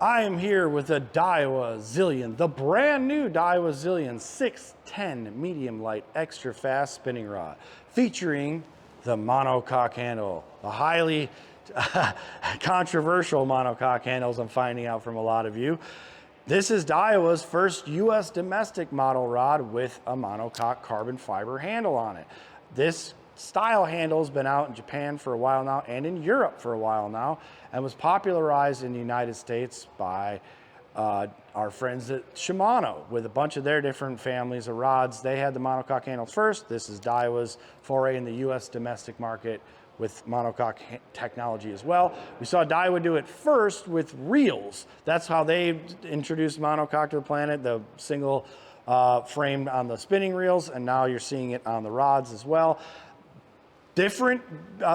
I am here with the Daiwa Zillion, the brand new Daiwa Zillion 610 medium light extra fast spinning rod, featuring the monocoque handle, the highly controversial monocoque handles I'm finding out from a lot of you. This is Daiwa's first US domestic model rod with a monocoque carbon fiber handle on it. This style handle has been out in Japan for a while now and in Europe for a while now, and was popularized in the United States by our friends at Shimano with a bunch of their different families of rods. They had the monocoque handles first. This is Daiwa's foray in the US domestic market with monocoque technology as well. We saw Daiwa do it first with reels. That's how they introduced monocoque to the planet, the single framed on the spinning reels, and now you're seeing it on the rods as well. Different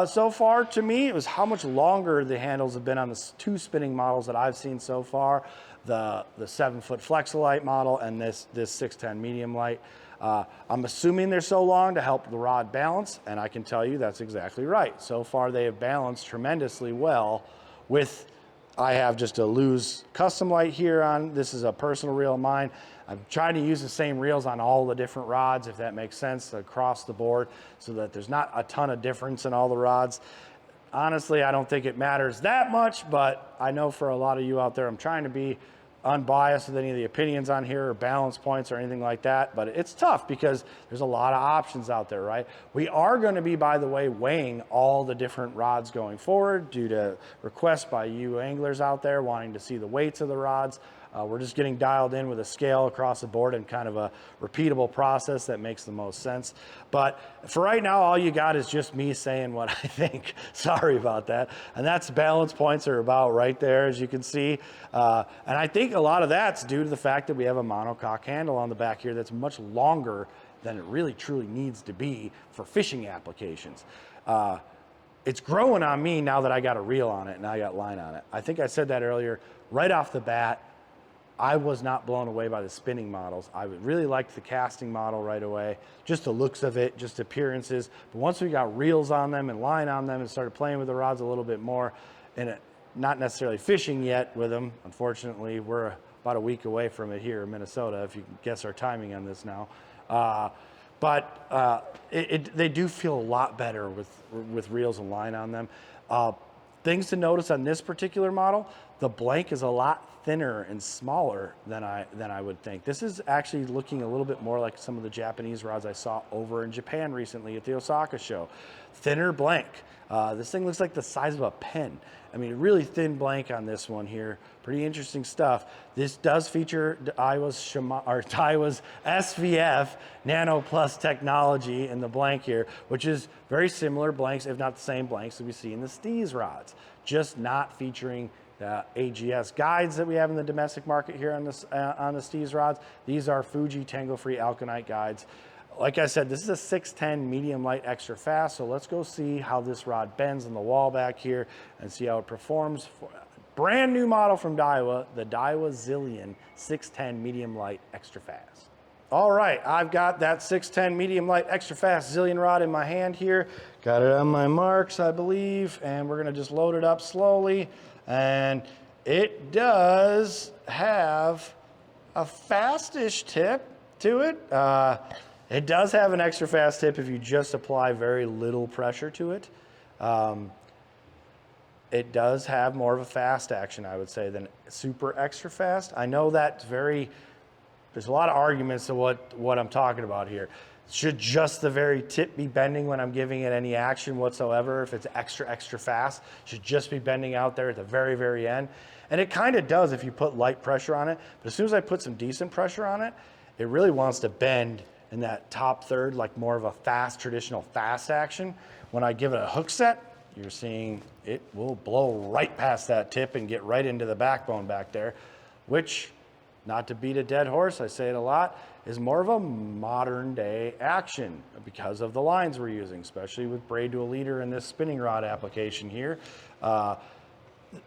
so far to me, it was how much longer the handles have been on the two spinning models that I've seen so far, the 7-foot Flexolite model and this 610 medium light. I'm assuming they're so long to help the rod balance, and I can tell you that's exactly right. So far they have balanced tremendously well with, I have just a loose custom light here on, this is a personal reel of mine. I'm trying to use the same reels on all the different rods, if that makes sense, across the board, so that there's not a ton of difference in all the rods. Honestly, I don't think it matters that much, but I know for a lot of you out there, I'm trying to be unbiased with any of the opinions on here or balance points or anything like that, but it's tough because there's a lot of options out there, right? We are going to be, by the way, weighing all the different rods going forward due to requests by you anglers out there wanting to see the weights of the rods. We're just getting dialed in with a scale across the board and kind of a repeatable process that makes the most sense. But for right now, all you got is just me saying what I think. Sorry about that. And that's balance points are about right there, as you can see. And I think a lot of that's due to the fact that we have a monocoque handle on the back here that's much longer than it really truly needs to be for fishing applications. It's growing on me now that I got a reel on it and I got line on it. I think I said that earlier. Right off the bat, I was not blown away by the spinning models. I really liked the casting model right away, just the looks of it, just appearances. But once we got reels on them and line on them and started playing with the rods a little bit more, and not necessarily fishing yet with them, unfortunately, we're about a week away from it here in Minnesota, if you can guess our timing on this now. They do feel a lot better with reels and line on them. Things to notice on this particular model, the blank is a lot thinner and smaller than I would think. This is actually looking a little bit more like some of the Japanese rods I saw over in Japan recently at the Osaka show. Thinner blank. This thing looks like the size of a pen. I mean, really thin blank on this one here. Pretty interesting stuff. This does feature Daiwa's SVF Nano Plus technology in the blank here, which is very similar blanks, if not the same blanks that we see in the Steez rods, just not featuring the AGS guides that we have in the domestic market here on the Steez rods. These are Fuji tangle-free alkanite guides. Like I said, this is a 610 medium light extra fast, so let's go see how this rod bends on the wall back here and see how it performs. Brand new model from Daiwa, the Daiwa Zillion 610 medium light extra fast. All right, I've got that 610 medium light extra fast Zillion rod in my hand here. Got it on my marks, I believe, and we're gonna just load it up slowly. And it does have a fastish tip to it. It does have an extra fast tip if you just apply very little pressure to it. It does have more of a fast action, I would say, than super extra fast. I know that's there's a lot of arguments to what I'm talking about here. Should just the very tip be bending when I'm giving it any action whatsoever? If it's extra fast, should just be bending out there at the very, very end. And it kind of does if you put light pressure on it. But as soon as I put some decent pressure on it, it really wants to bend in that top third, like more of a traditional fast action. When I give it a hook set, you're seeing it will blow right past that tip and get right into the backbone back there, which, not to beat a dead horse, I say it a lot, is more of a modern day action because of the lines we're using, especially with braid to a leader in this spinning rod application here.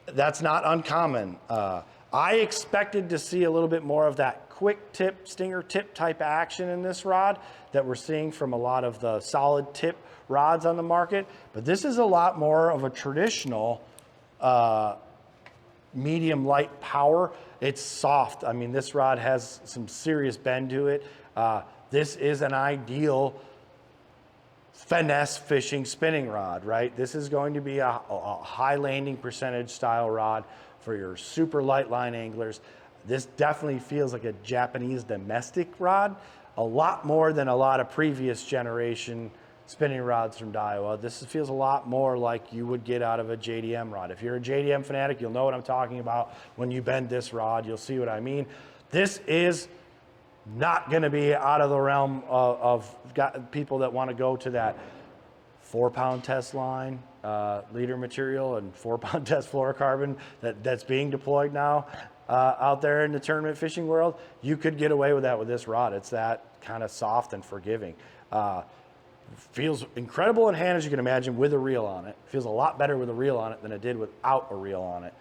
That's not uncommon. I expected to see a little bit more of that quick tip, stinger tip type action in this rod that we're seeing from a lot of the solid tip rods on the market, but this is a lot more of a traditional medium light power. It's soft. I mean, this rod has some serious bend to it. This is an ideal finesse fishing spinning rod, right? This is going to be a high landing percentage style rod for your super light line anglers. This definitely feels like a Japanese domestic rod, a lot more than a lot of previous generation spinning rods from Daiwa. This feels a lot more like you would get out of a JDM rod. If you're a JDM fanatic, you'll know what I'm talking about. When you bend this rod, you'll see what I mean. This is not going to be out of the realm of people that want to go to that 4-pound test line, leader material, and 4-pound test fluorocarbon that's being deployed now out there in the tournament fishing world. You could get away with that with this rod. It's that kind of soft and forgiving. Feels incredible in hand, as you can imagine, with a reel on it. Feels a lot better with a reel on it than it did without a reel on it.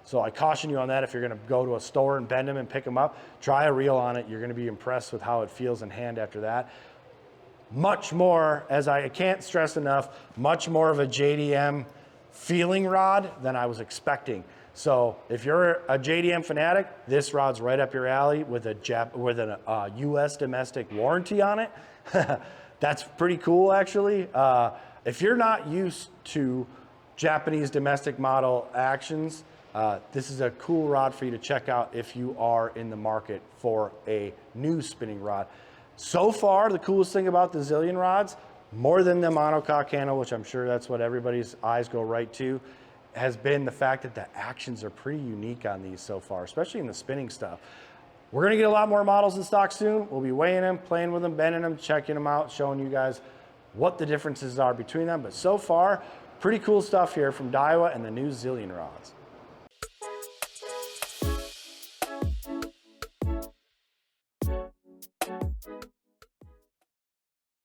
So I caution you on that. If you're going to go to a store and bend them and pick them up, try a reel on it. You're going to be impressed with how it feels in hand after that. Much more, as I can't stress enough, much more of a JDM feeling rod than I was expecting. So if you're a JDM fanatic, this rod's right up your alley with a US domestic warranty on it. That's pretty cool, actually. If you're not used to Japanese domestic model actions, this is a cool rod for you to check out if you are in the market for a new spinning rod. So far, the coolest thing about the Zillion rods, more than the monocoque handle, which I'm sure that's what everybody's eyes go right to, has been the fact that the actions are pretty unique on these so far, especially in the spinning stuff. We're gonna get a lot more models in stock soon. We'll be weighing them, playing with them, bending them, checking them out, showing you guys what the differences are between them. But so far, pretty cool stuff here from Daiwa and the new Zillion rods.